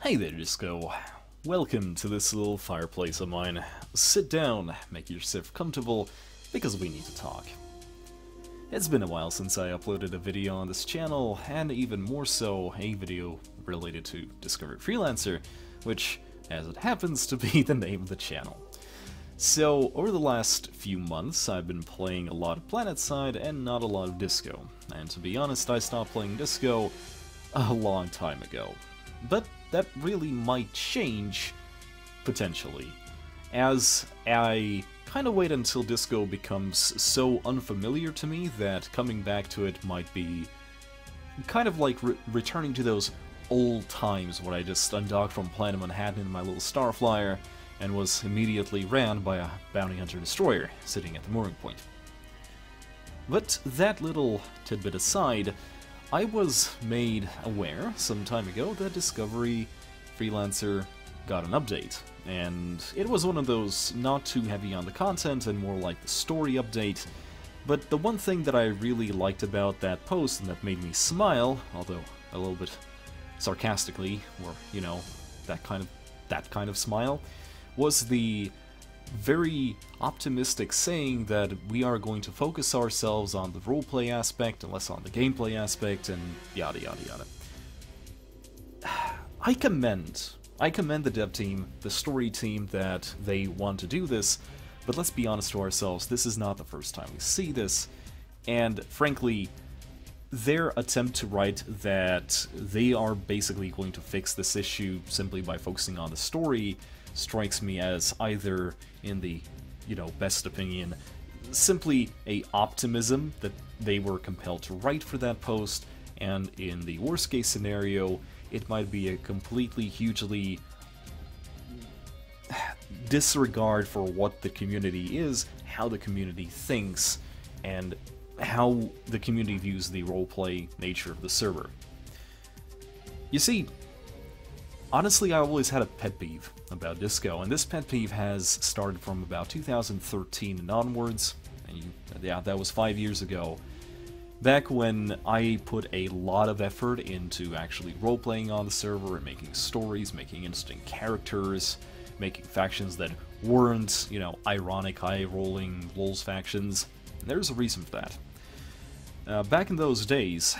Hey there, Disco. Welcome to this little fireplace of mine. Sit down, make yourself comfortable, because we need to talk. It's been a while since I uploaded a video on this channel, and even more so, a video related to Discovery Freelancer, which, as it happens to be the name of the channel. So, over the last few months, I've been playing a lot of PlanetSide and not a lot of Disco. And to be honest, I stopped playing Disco a long time ago. But that really might change, potentially, as I kind of wait until Disco becomes so unfamiliar to me that coming back to it might be kind of like returning to those old times when I just undocked from Planet Manhattan in my little Starflyer and was immediately rammed by a bounty hunter destroyer sitting at the mooring point. But that little tidbit aside, I was made aware some time ago that Discovery Freelancer got an update, and it was one of those not too heavy on the content and more like the story update. But the one thing that I really liked about that post and that made me smile, although a little bit sarcastically, or you know, that kind of smile, was the very optimistic saying that we are going to focus ourselves on the roleplay aspect and less on the gameplay aspect and yada yada yada. I commend the dev team, the story team, that they want to do this, but let's be honest to ourselves, this is not the first time we see this, and frankly, their attempt to write that they are basically going to fix this issue simply by focusing on the story strikes me as either, in the, best opinion, simply a optimism that they were compelled to write for that post, and in the worst case scenario, it might be a completely, hugely disregard for what the community is, how the community thinks, and how the community views the roleplay nature of the server. You see, honestly, I always had a pet peeve about Disco, and this pet peeve has started from about 2013 and onwards, and yeah, that was 5 years ago, back when I put a lot of effort into actually role-playing on the server and making stories, making interesting characters, making factions that weren't, ironic, eye-rolling LOLs factions, and there's a reason for that. Back in those days,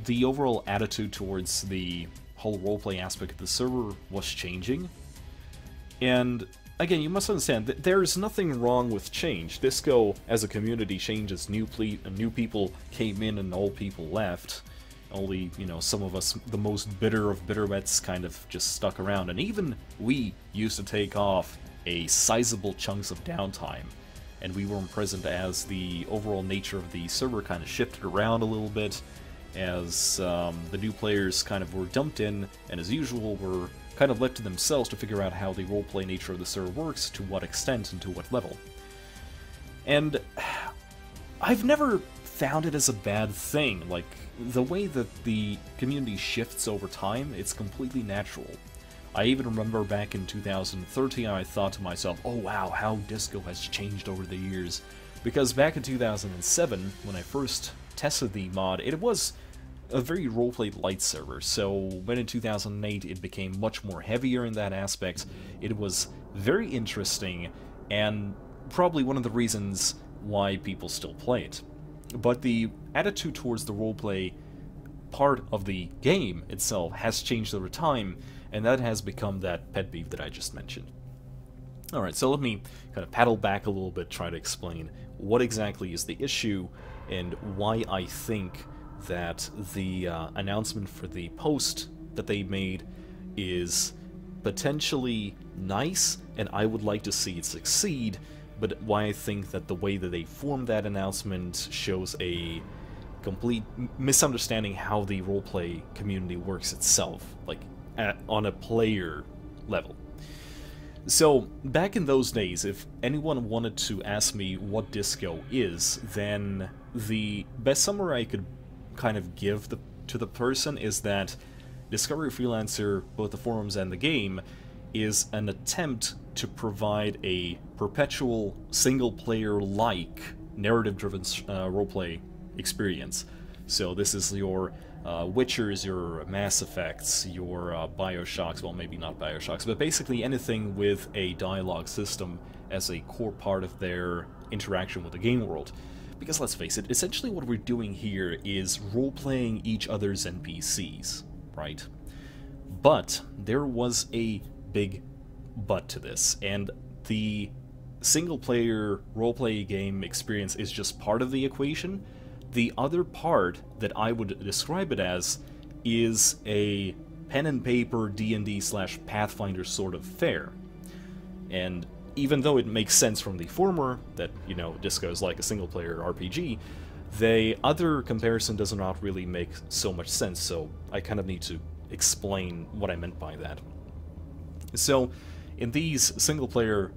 the overall attitude towards the whole roleplay aspect of the server was changing, and again, you must understand that there's nothing wrong with change. Disco as a community changes. New people came in and old people left. Only, some of us, the most bitter of Bittervets, kind of just stuck around, and even we used to take off a sizable chunks of downtime, and we weren't present as the overall nature of the server kind of shifted around a little bit, as the new players kind of were dumped in, and as usual were kind of left to themselves to figure out how the roleplay nature of the server works, to what extent, and to what level. And I've never found it as a bad thing. Like, the way that the community shifts over time, it's completely natural. I even remember back in 2013, I thought to myself, oh wow, how Disco has changed over the years. Because back in 2007, when I first tested the mod, it was a very roleplay light server, so when in 2008 it became much more heavier in that aspect, it was very interesting, and probably one of the reasons why people still play it. But the attitude towards the roleplay part of the game itself has changed over time, and that has become that pet peeve that I just mentioned. Alright, so let me kind of paddle back a little bit, try to explain what exactly is the issue, and why I think that the announcement for the post that they made is potentially nice, and I would like to see it succeed, but why I think that the way that they formed that announcement shows a complete misunderstanding how the roleplay community works itself, like on a player level. So, back in those days, if anyone wanted to ask me what Disco is, then the best summary I could kind of give to the person is that Discovery Freelancer, both the forums and the game, is an attempt to provide a perpetual, single-player-like, narrative-driven roleplay experience. So this is your Witchers, your Mass Effects, your Bioshocks, well, maybe not Bioshocks, but basically anything with a dialogue system as a core part of their interaction with the game world. Because let's face it, essentially what we're doing here is role-playing each other's NPCs, right? But there was a big but to this, and the single-player role-play game experience is just part of the equation. The other part that I would describe it as is a pen and paper D&D/Pathfinder sort of fare. And even though it makes sense from the former, that, you know, Disco is like a single-player RPG, the other comparison does not really make so much sense, so I kind of need to explain what I meant by that. So, in these single-player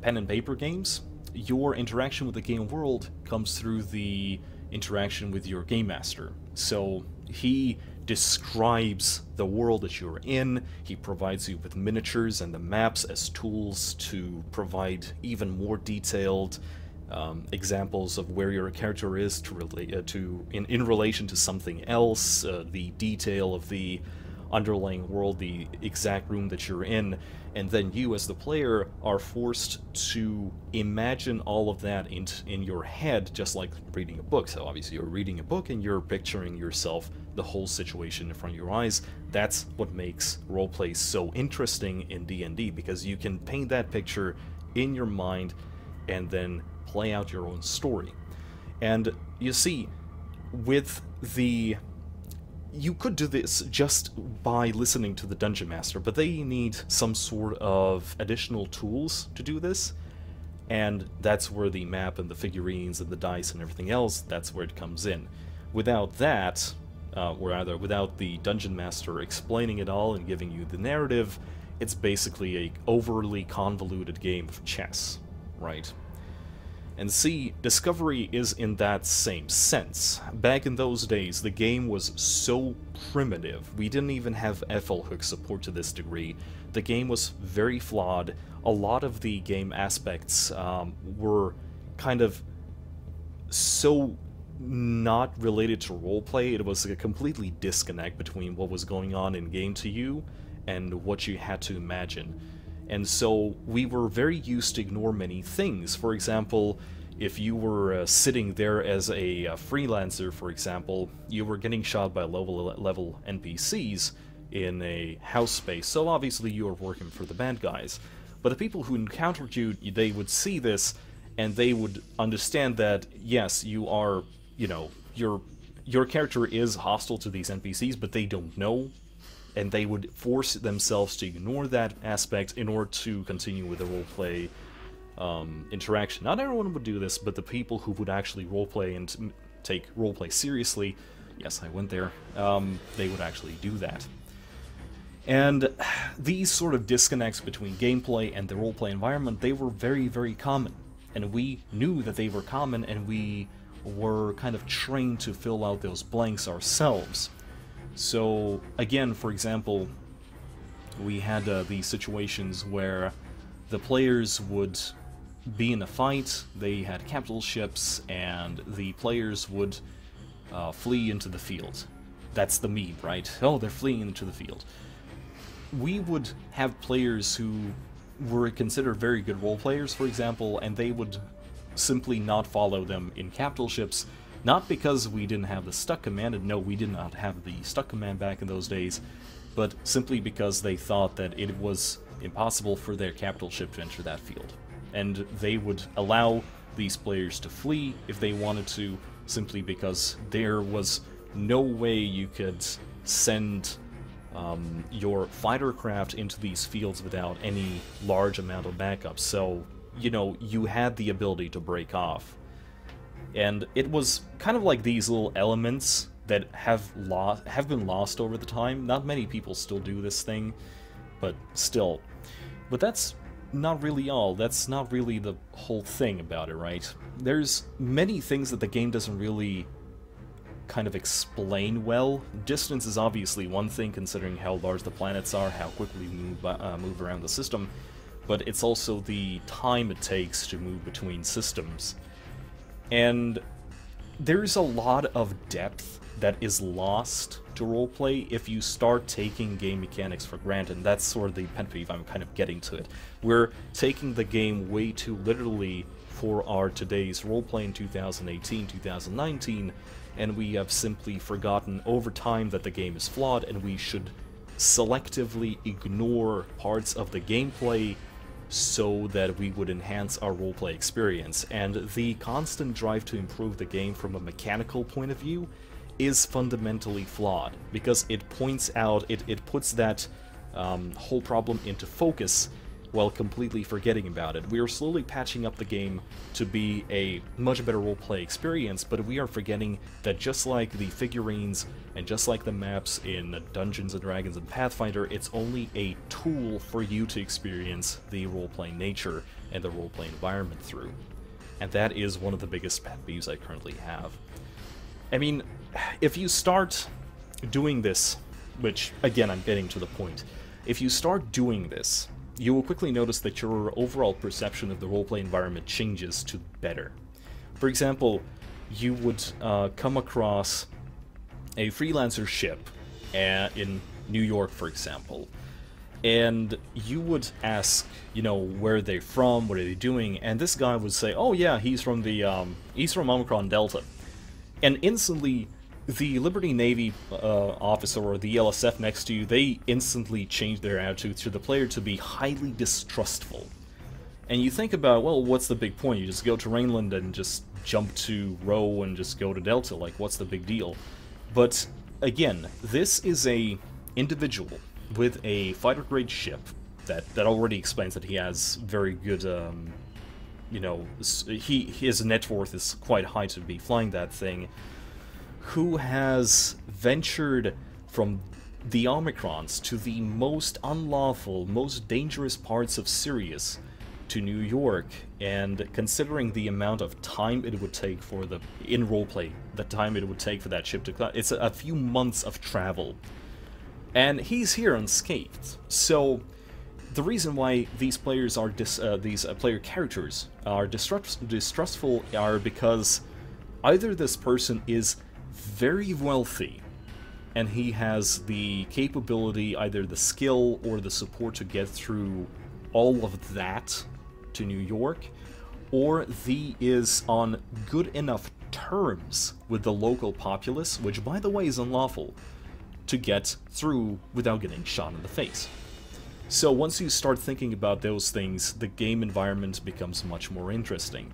pen and paper games, your interaction with the game world comes through the interaction with your game master. So he describes the world that you're in, he provides you with miniatures and the maps as tools to provide even more detailed examples of where your character is in relation to something else, the detail of the underlying world, the exact room that you're in, and then you as the player are forced to imagine all of that in your head, just like reading a book. So obviously you're reading a book and you're picturing yourself, the whole situation in front of your eyes. That's what makes roleplay so interesting in D&D, because you can paint that picture in your mind and then play out your own story. And you see, with the... You could do this just by listening to the Dungeon Master, but they need some sort of additional tools to do this, and that's where the map and the figurines and the dice and everything else, that's where it comes in. Without that, or rather, without the Dungeon Master explaining it all and giving you the narrative, it's basically a overly convoluted game of chess, right? And see, Discovery is in that same sense. Back in those days, the game was so primitive. We didn't even have FL hook support to this degree. The game was very flawed. A lot of the game aspects were kind of so not related to roleplay. It was a completely disconnect between what was going on in game to you and what you had to imagine. And so we were very used to ignore many things. For example, if you were sitting there as a freelancer, for example, you were getting shot by level NPCs in a house space, so obviously you were working for the bad guys. But the people who encountered you, they would see this, and they would understand that, yes, you are, you know, your character is hostile to these NPCs, but they don't know, and they would force themselves to ignore that aspect in order to continue with the roleplay interaction. Not everyone would do this, but the people who would actually roleplay and take roleplay seriously, yes, I went there, they would actually do that. And these sort of disconnects between gameplay and the roleplay environment, they were very, very common. And we knew that they were common, and we were kind of trained to fill out those blanks ourselves. So, again, for example, we had these situations where the players would be in a fight, they had capital ships, and the players would flee into the field. That's the meme, right? Oh, they're fleeing into the field. We would have players who were considered very good role players, for example, and they would simply not follow them in capital ships. Not because we didn't have the stuck command, and no, we did not have the stuck command back in those days, but simply because they thought that it was impossible for their capital ship to enter that field. And they would allow these players to flee if they wanted to, simply because there was no way you could send your fighter craft into these fields without any large amount of backup. So, you know, you had the ability to break off. And it was kind of like these little elements that have been lost over the time. Not many people still do this thing, but still. But that's not really all. That's not really the whole thing about it, right? There's many things that the game doesn't really kind of explain well. Distance is obviously one thing, considering how large the planets are, how quickly we move around the system, but it's also the time it takes to move between systems. And there's a lot of depth that is lost to roleplay if you start taking game mechanics for granted. And that's sort of the pet peeve I'm kind of getting to it. We're taking the game way too literally for our today's roleplay in 2018, 2019, and we have simply forgotten over time that the game is flawed, and we should selectively ignore parts of the gameplay so that we would enhance our roleplay experience. And the constant drive to improve the game from a mechanical point of view is fundamentally flawed, because it points out, it puts that whole problem into focus while completely forgetting about it. We are slowly patching up the game to be a much better roleplay experience, but we are forgetting that just like the figurines and just like the maps in Dungeons & Dragons and Pathfinder, it's only a tool for you to experience the roleplay nature and the roleplay environment through. And that is one of the biggest pet peeves I currently have. I mean, if you start doing this, which, again, I'm getting to the point, if you start doing this, you will quickly notice that your overall perception of the roleplay environment changes to better. For example, you would come across a freelancer ship in New York, for example, and you would ask, you know, where are they from, what are they doing, and this guy would say, oh yeah, he's from Omicron Delta. And instantly, the Liberty Navy officer or the LSF next to you, they instantly change their attitude to the player to be highly distrustful. And you think about, well, what's the big point? You just go to Rainland and just jump to Row and just go to Delta, like, what's the big deal? But, again, this is a individual with a fighter-grade ship that already explains that he has very good, you know, his net worth is quite high to be flying that thing, who has ventured from the Omicrons to the most unlawful, most dangerous parts of Sirius to New York, and considering the amount of time it would take for in roleplay, the time it would take for that ship to, it's a few months of travel. And he's here unscathed. So the reason why these players are these player characters are distrustful are because either this person is very wealthy and he has the capability, either the skill or the support to get through all of that to New York, or he is on good enough terms with the local populace, which by the way is unlawful, to get through without getting shot in the face. So once you start thinking about those things, the game environment becomes much more interesting.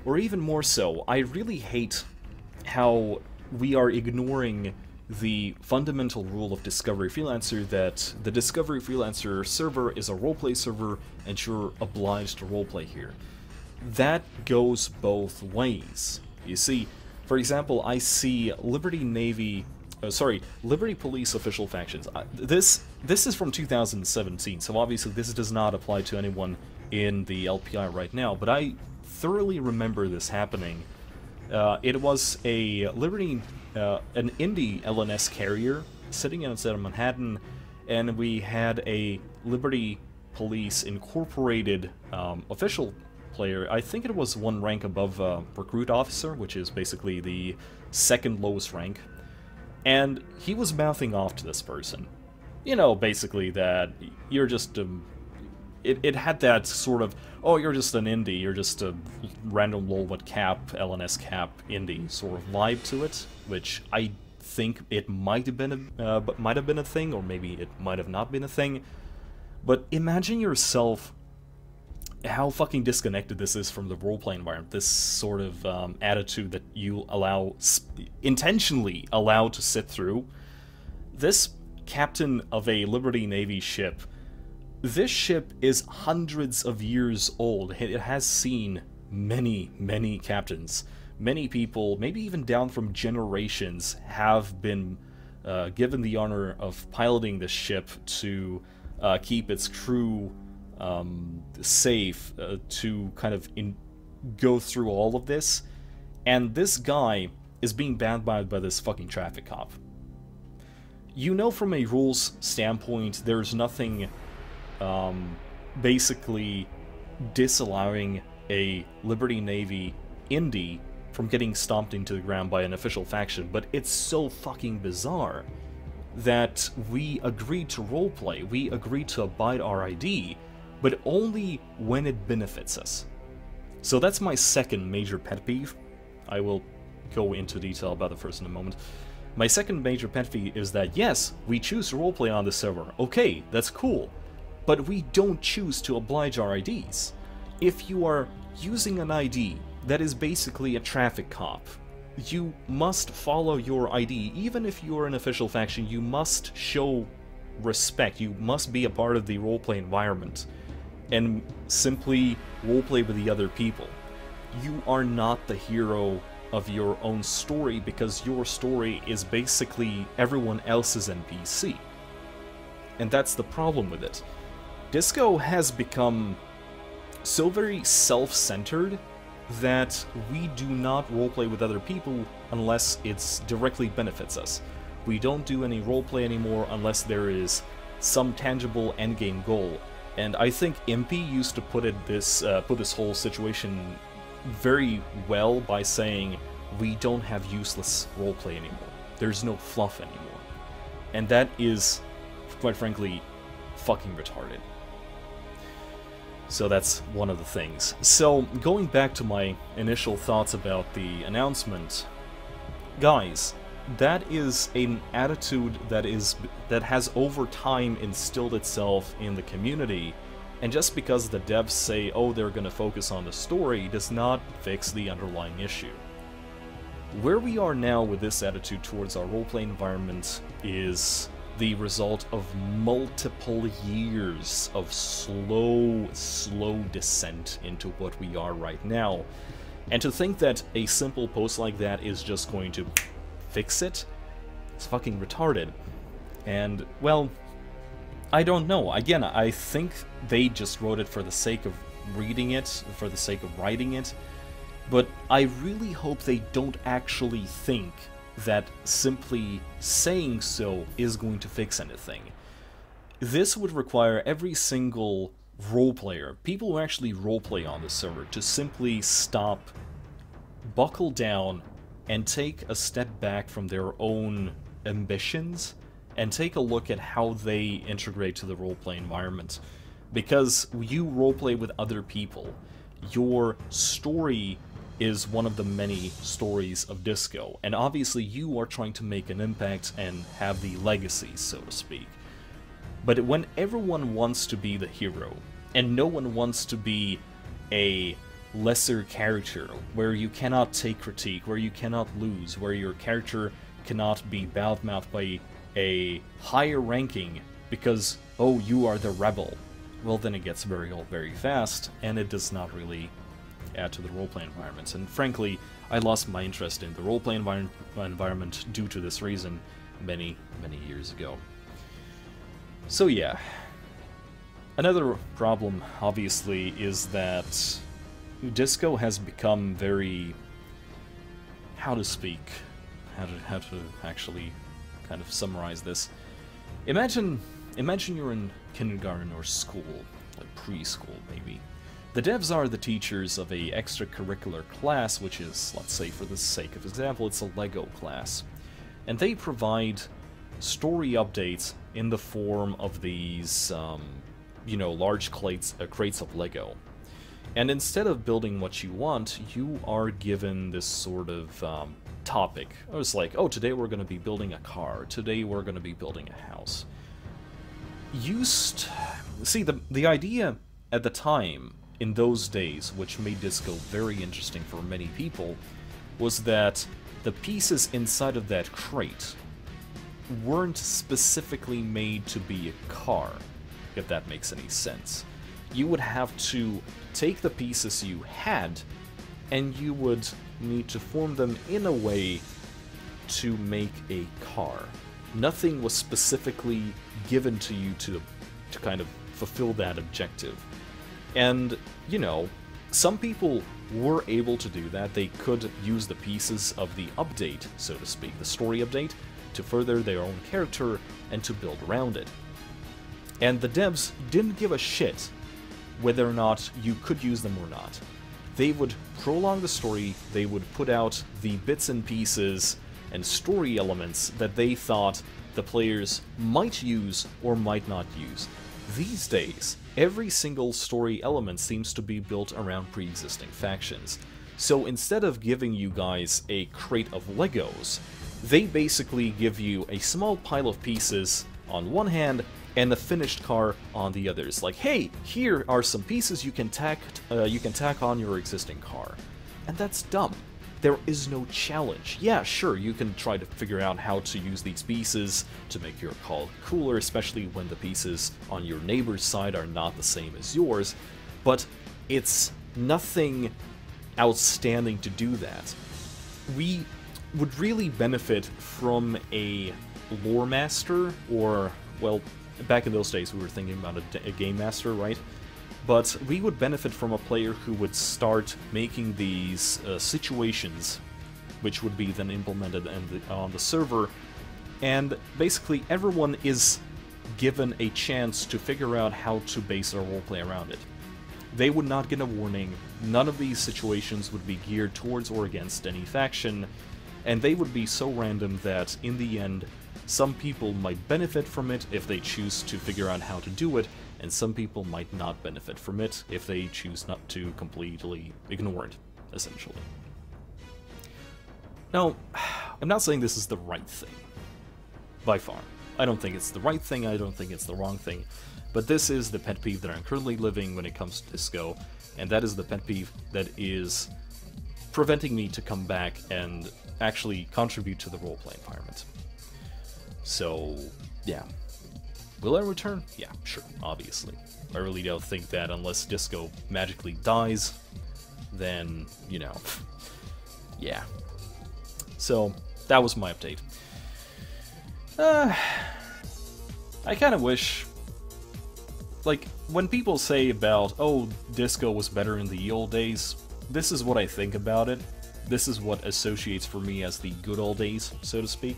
Or even more so, I really hate how we are ignoring the fundamental rule of Discovery Freelancer that the Discovery Freelancer server is a roleplay server and you're obliged to roleplay here. That goes both ways. You see, for example, I see Liberty Police official factions. This is from 2017, so obviously this does not apply to anyone in the LPI right now, but I thoroughly remember this happening. It was a Liberty, an indie LNS carrier sitting outside of Manhattan, and we had a Liberty Police Incorporated official player. I think it was one rank above recruit officer, which is basically the second lowest rank. And he was mouthing off to this person. You know, basically that you're just it had that sort of, oh, you're just an indie, you're just a random lol what cap, LNS cap indie sort of vibe to it, which I think it might have been a thing, or maybe it might have not been a thing. But imagine yourself how fucking disconnected this is from the roleplay environment, this sort of attitude that you intentionally allow to sit through. This captain of a Liberty Navy ship, this ship is hundreds of years old. It has seen many, many captains. Many people, maybe even down from generations, have been given the honor of piloting this ship to keep its crew safe, to kind of go through all of this. And this guy is being banned by this fucking traffic cop. You know, from a rules standpoint, there's nothing basically disallowing a Liberty Navy indie from getting stomped into the ground by an official faction, but it's so fucking bizarre that we agreed to roleplay, we agreed to abide our ID, but only when it benefits us. So that's my second major pet peeve. I will go into detail about the first in a moment. My second major pet peeve is that, yes, we choose to roleplay on the server. Okay, that's cool. But we don't choose to oblige our IDs. If you are using an ID that is basically a traffic cop, you must follow your ID. Even if you're an official faction, you must show respect. You must be a part of the roleplay environment and simply roleplay with the other people. You are not the hero of your own story because your story is basically everyone else's NPC. And that's the problem with it. Disco has become so very self-centered that we do not roleplay with other people unless it directly benefits us. We don't do any roleplay anymore unless there is some tangible endgame goal. And I think Impy used to put this whole situation very well by saying, we don't have useless roleplay anymore. There's no fluff anymore. And that is, quite frankly, fucking retarded. So that's one of the things. So, going back to my initial thoughts about the announcement, guys, that is an attitude that has over time instilled itself in the community, and just because the devs say, oh, they're gonna focus on the story, does not fix the underlying issue. Where we are now with this attitude towards our roleplay environment is the result of multiple years of slow descent into what we are right now. And to think that a simple post like that is just going to fix it, it's fucking retarded. And, well, I don't know. Again, I think they just wrote it for the sake of reading it, for the sake of writing it, but I really hope they don't actually think that simply saying so is going to fix anything. This would require every single roleplayer, people who actually roleplay on the server, to simply stop, buckle down, and take a step back from their own ambitions and take a look at how they integrate to the roleplay environment. Because you roleplay with other people, your story is one of the many stories of Disco, and obviously you are trying to make an impact and have the legacy, so to speak. But when everyone wants to be the hero, and no one wants to be a lesser character, where you cannot take critique, where you cannot lose, where your character cannot be badmouthed by a higher ranking because, oh, you are the rebel, well, then it gets very old very fast, and it does not really add to the roleplay environments. And frankly, I lost my interest in the roleplay environment due to this reason many years ago. So yeah. Another problem, obviously, is that Disco has become very... how to actually kind of summarize this. Imagine you're in kindergarten or school, like preschool maybe. The devs are the teachers of a extracurricular class, which is, let's say for the sake of example, it's a Lego class. And they provide story updates in the form of these, you know, large crates of Lego. And instead of building what you want, you are given this sort of topic. It's like, oh, today we're going to be building a car. Today we're going to be building a house. See, the idea at the time, in those days, which made Disco very interesting for many people, was that the pieces inside of that crate weren't specifically made to be a car, if that makes any sense. You would have to take the pieces you had, and you would need to form them in a way to make a car. Nothing was specifically given to you to kind of fulfill that objective. And, you know, some people were able to do that. They could use the pieces of the update, so to speak, the story update, to further their own character and to build around it. And the devs didn't give a shit whether or not you could use them or not. they would prolong the story, they would put out the bits and pieces and story elements that they thought the players might use or might not use. These days, every single story element seems to be built around pre-existing factions. So instead of giving you guys a crate of Legos, they basically give you a small pile of pieces on one hand and a finished car on the others. Like, hey, here are some pieces you can tack on your existing car. And that's dumb. There is no challenge. Yeah, sure, you can try to figure out how to use these pieces to make your car cooler, especially when the pieces on your neighbor's side are not the same as yours, but it's nothing outstanding to do that. We would really benefit from a lore master, or, well, back in those days we were thinking about a game master, right? But we would benefit from a player who would start making these situations, which would be then implemented on the server, and basically everyone is given a chance to figure out how to base their roleplay around it. They would not get a warning, none of these situations would be geared towards or against any faction, and they would be so random that, in the end, some people might benefit from it if they choose to figure out how to do it, and some people might not benefit from it if they choose not to completely ignore it, essentially. Now, I'm not saying this is the right thing, by far. I don't think it's the right thing, I don't think it's the wrong thing, but this is the pet peeve that I'm currently living when it comes to Disco, and that is the pet peeve that is preventing me to come back and actually contribute to the roleplay environment. So, yeah. Will I return? Yeah, sure, obviously. I really don't think that unless Disco magically dies, then, you know, yeah. So, that was my update. I kind of wish, like, when people say about, oh, Disco was better in the old days, this is what I think about it. This is what associates for me as the good old days, so to speak.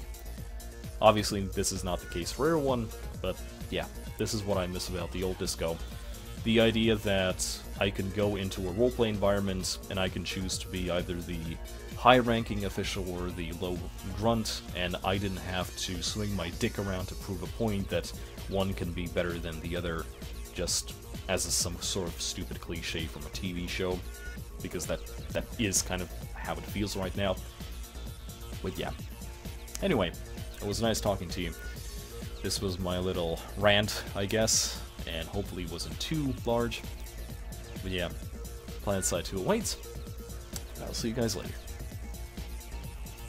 Obviously, this is not the case for everyone, but yeah, this is what I miss about the old Disco. The idea that I can go into a roleplay environment and I can choose to be either the high-ranking official or the low grunt, and I didn't have to swing my dick around to prove a point that one can be better than the other, just as some sort of stupid cliche from a TV show, because that is kind of how it feels right now. But yeah. Anyway, it was nice talking to you. This was my little rant, I guess, and hopefully it wasn't too large. But yeah, PlanetSide 2 awaits. I'll see you guys later.